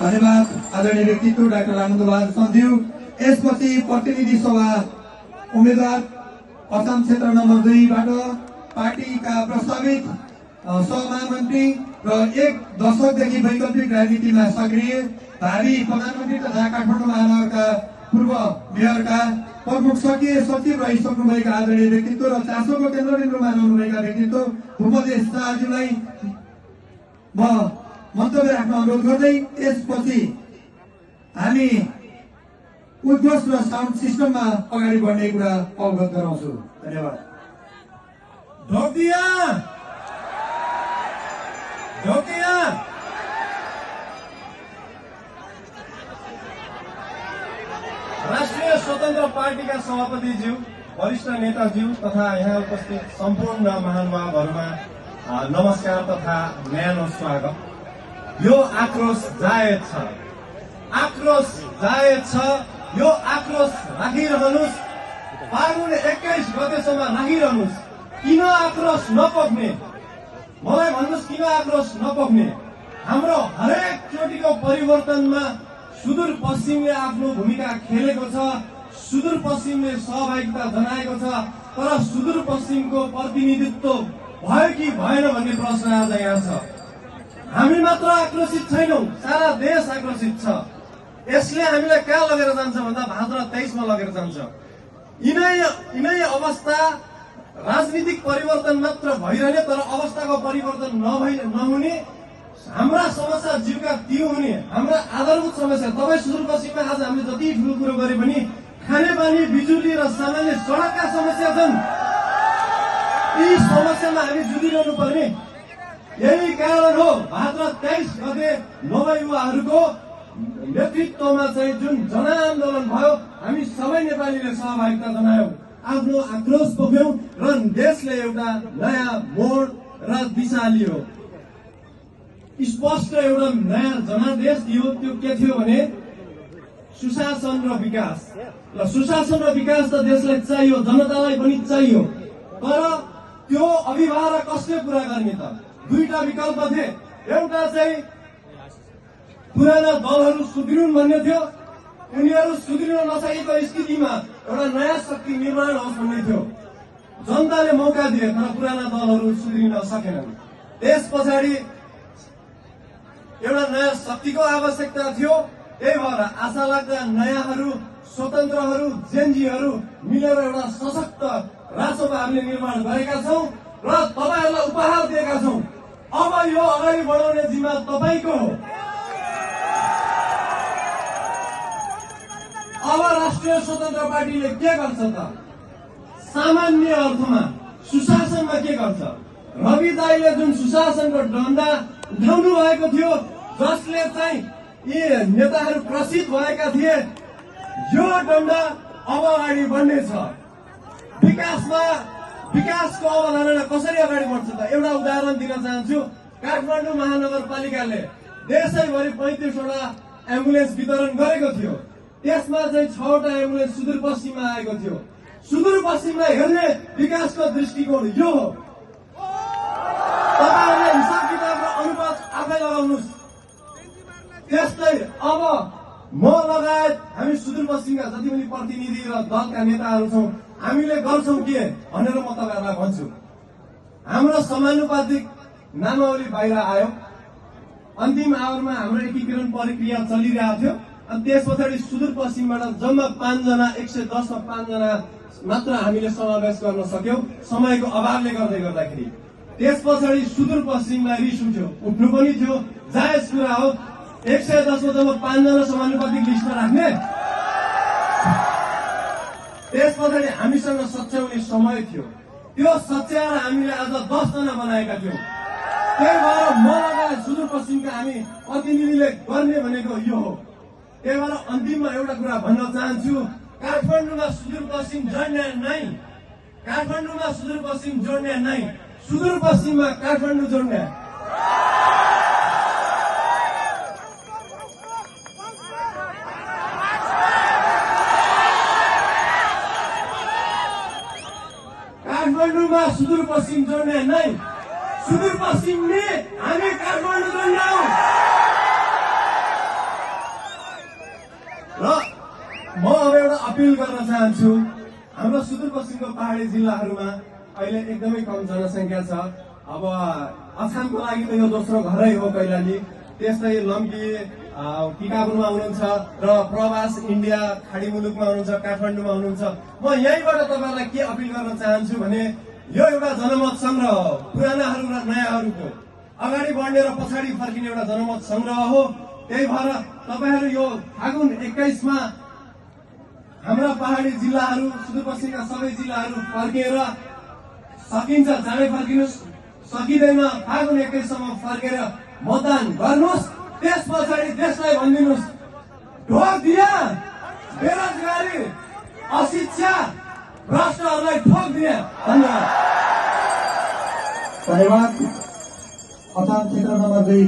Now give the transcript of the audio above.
धन्यवाद आदरणीय व्यक्तित्व डाक्टर आनन्दबहादुर सन्ज्यू। यसपछि प्रतिनिधि सभा उम्मेदवार असम क्षेत्र नम्बर 2 बाट पार्टीका प्रस्तावित सहमहामन्त्री र एक दशकदेखि वैकल्पिक राजनीतिमा सक्रिय भावी प्रधानमन्त्री तथा काठमाडौँ महानगरका पूर्व मेयरका प्रमुख सचिव रहिसक्नुभएका आदरणीय व्यक्तित्व र चासोको केन्द्रबिन्दुमा रहनुभएका व्यक्तित्व भूपदेश शाहज्यूलाई म मन्तव्य राख्न अनुरोध गर्दै त्यसपछि हामी उद्घोष र साउन्ड सिस्टममा अगाडि बढ्ने कुरा अवगत गराउँछु। धन्यवाद। राष्ट्रिय स्वतन्त्र पार्टीका सभापतिज्यू, वरिष्ठ नेताज्यू तथा यहाँ उपस्थित सम्पूर्ण महानुभावहरूमा नमस्कार तथा न्यानो स्वागत। यो आक्रोश जायज छ, यो आक्रोश राखिरहनुहोस्, फागुन 21 गतेसम्म राखिरहनुहोस्। किन आक्रोश नपोख्ने, मलाई भन्नुहोस्, किन आक्रोश नपोख्ने? हाम्रो हरेक चोटिको परिवर्तनमा सुदूरपश्चिमले आफ्नो भूमिका खेलेको छ, सुदूरपश्चिमले सहभागिता जनाएको छ, तर सुदूरपश्चिमको प्रतिनिधित्व भयो कि भएन भन्ने प्रश्न आज यहाँ छ। हामी मात्र आक्रोशित छैनौं, सारा देश आक्रोशित छ। यसले हामीलाई कहाँ लगेर जान्छ भन्दा भाद्र 23 मा लगेर जान्छ। यिनै अवस्था राजनीतिक परिवर्तन मात्र भइरहने, तर अवस्थाको परिवर्तन नहुने, हाम्रा समस्या जीवका तीव्र हुने, हाम्रा आधारभूत समस्या तपाईँ सुदूरपश्चिममा आज हामीले जति ठुलो कुरो गरे पनि खानेपानी, बिजुली र सामान्य सडकका समस्या छन्। यी समस्यामा हामी जुधिरहनु पर्ने। यही कारण हो भाद्र 23 गते नवयुवाहरूको नेतृत्वमा चाहिँ जुन जनआन्दोलन भयो, हामी सबै नेपालीले सहभागिता जनायौं, आफ्नो आक्रोश पोख्यौं र देशले एउटा नयाँ मोड र दिशा लियो। स्पष्ट एउटा नयाँ जनादेश दियो। त्यो के थियो भने सुशासन र विकास। र सुशासन र विकास त देशलाई चाहियो, जनतालाई पनि चाहियो, तर त्यो अभिभावक कसले पूरा गर्ने त? दुईटा विकल्प थिए। एउटा चाहिँ पुराना दलहरू सुध्रिउन् भन्ने थियो, उनीहरू सुध्रिन नसकेको स्थितिमा एउटा नयाँ शक्ति निर्माण होस् भन्ने थियो। जनताले मौका दिए, तर पुराना दलहरू सुध्रिन सकेनन्। त्यस पछाडि एउटा नयाँ शक्तिको आवश्यकता थियो। त्यही भएर आशा लाग्दा नयाँहरू, स्वतन्त्रहरू, जेनजीहरू मिलेर एउटा सशक्त राष्ट्रको हामीले निर्माण गरेका छौं र तपाईहरूलाई उपहार दिएका छौं। अब यो अगाडि बढाउने जिम्मा तपाईको हो। अब राष्ट्रिय स्वतन्त्र पार्टीले के गर्छ त? सामान्य अर्थमा सुशासनमा के गर्छ? रवि दाइले जुन सुशासनको डन्डा उठाउनु भएको थियो, जसले चाहिँ यी नेताहरू क्रसित भएका थिए, यो डन्डा अब अगाडि बढ्नेछ। विकासको अवधारणा कसरी अगाडि बढ्छ त? एउटा उदाहरण दिन चाहन्छु। काठमाडौँ महानगरपालिकाले देशैभरि 35 वटा एम्बुलेन्स वितरण गरेको थियो। त्यसमा चाहिँ 6 वटा एम्बुलेन्स सुदूरपश्चिममा आएको थियो। सुदूरपश्चिमलाई हेर्ने विकासको दृष्टिकोण यो हो। तपाईहरुले हिसाब किताब र अनुपात आफै लगाउनुस्। त्यस्तै अब म लगायत हामी सुदूरपश्चिमका जति पनि प्रतिनिधि र दलका नेताहरू छौं, हामीले गर्छौं के भनेर म तपाईहरुलाई भन्छु। हाम्रो समानुपातिक नामावली बाहिर आयो। अन्तिम आवरमा हाम्रो एकीकरण प्रक्रिया चलिरहेको थियो। अनि त्यस पछाडि सुदूरपश्चिमबाट जम्मा 5 जना, 110 मा 5 जना मात्र हामीले समावेश गर्न सक्यौं, समयको अभावले गर्दाखेरि। त्यस पछाडि सुदूरपश्चिमलाई रिस उठ्यो, उठ्नु पनि थियो, जायज कुरा हो। 110 मा जम्मा 5 जना समानुपातिक लिस्टमा राख्ने। त्यस पछाडि हामीसँग सच्याउने समय थियो। त्यो सच्याएर हामीले आज 10 जना बनाएका थियौं। त्यही भएर म लगायत सुदूरपश्चिमका हामी प्रतिनिधिले गर्ने भनेको यो हो। त्यही भएर अन्तिममा एउटा कुरा भन्न चाहन्छु, काठमाडौँमा सुदूरपश्चिम जोड्ने नै, काठमाडौँमा सुदूरपश्चिम जोड्ने नै, सुदूरपश्चिममा काठमाडौँ जोड्ने। काठमाडौँमा सुदूरपश्चिम जोड्ने नै, सुदूरपश्चिमले हामी काठमाडौँ जोड्ने हौ। र म अब एउटा अपिल गर्न चाहन्छु हाम्रो सुदूरपश्चिमको पहाडी जिल्लाहरूमा अहिले एकदमै कम जनसङ्ख्या छ। अब अछामको लागि त यो दोस्रो घरै हो कैलाली, त्यस्तै लम्की टिकापुरमा हुनुहुन्छ र प्रवास इन्डिया खाडी मुलुकमा हुनुहुन्छ, काठमाडौँमा हुनुहुन्छ। म यहीँबाट तपाईँहरूलाई के अपिल गर्न चाहन्छु भने यो एउटा जनमत संग्रह हो, पुरानाहरू र नयाँहरूको अगाडि बढ्ने र पछाडि फर्किने एउटा जनमत संग्रह हो। त्यही भएर तपाईँहरू यो फागुन 21मा हाम्रा पहाडी जिल्लाहरू, सुदूरपश्चिमका सबै जिल्लाहरू फर्किएर सकिन्छ चाँडै फर्किनुहोस्, सकिँदैन फागुन 21सम्म फर्केर मतदान गर्नुहोस्। त्यस पछाडि देशलाई भनिदिनुहोस् ढोक दिया, बेरोजगारी, अशिक्षा, भ्रष्टहरूलाई ठोक दिया। धन्यवाद। धन्यवाद। अछाम क्षेत्र नम्बर 2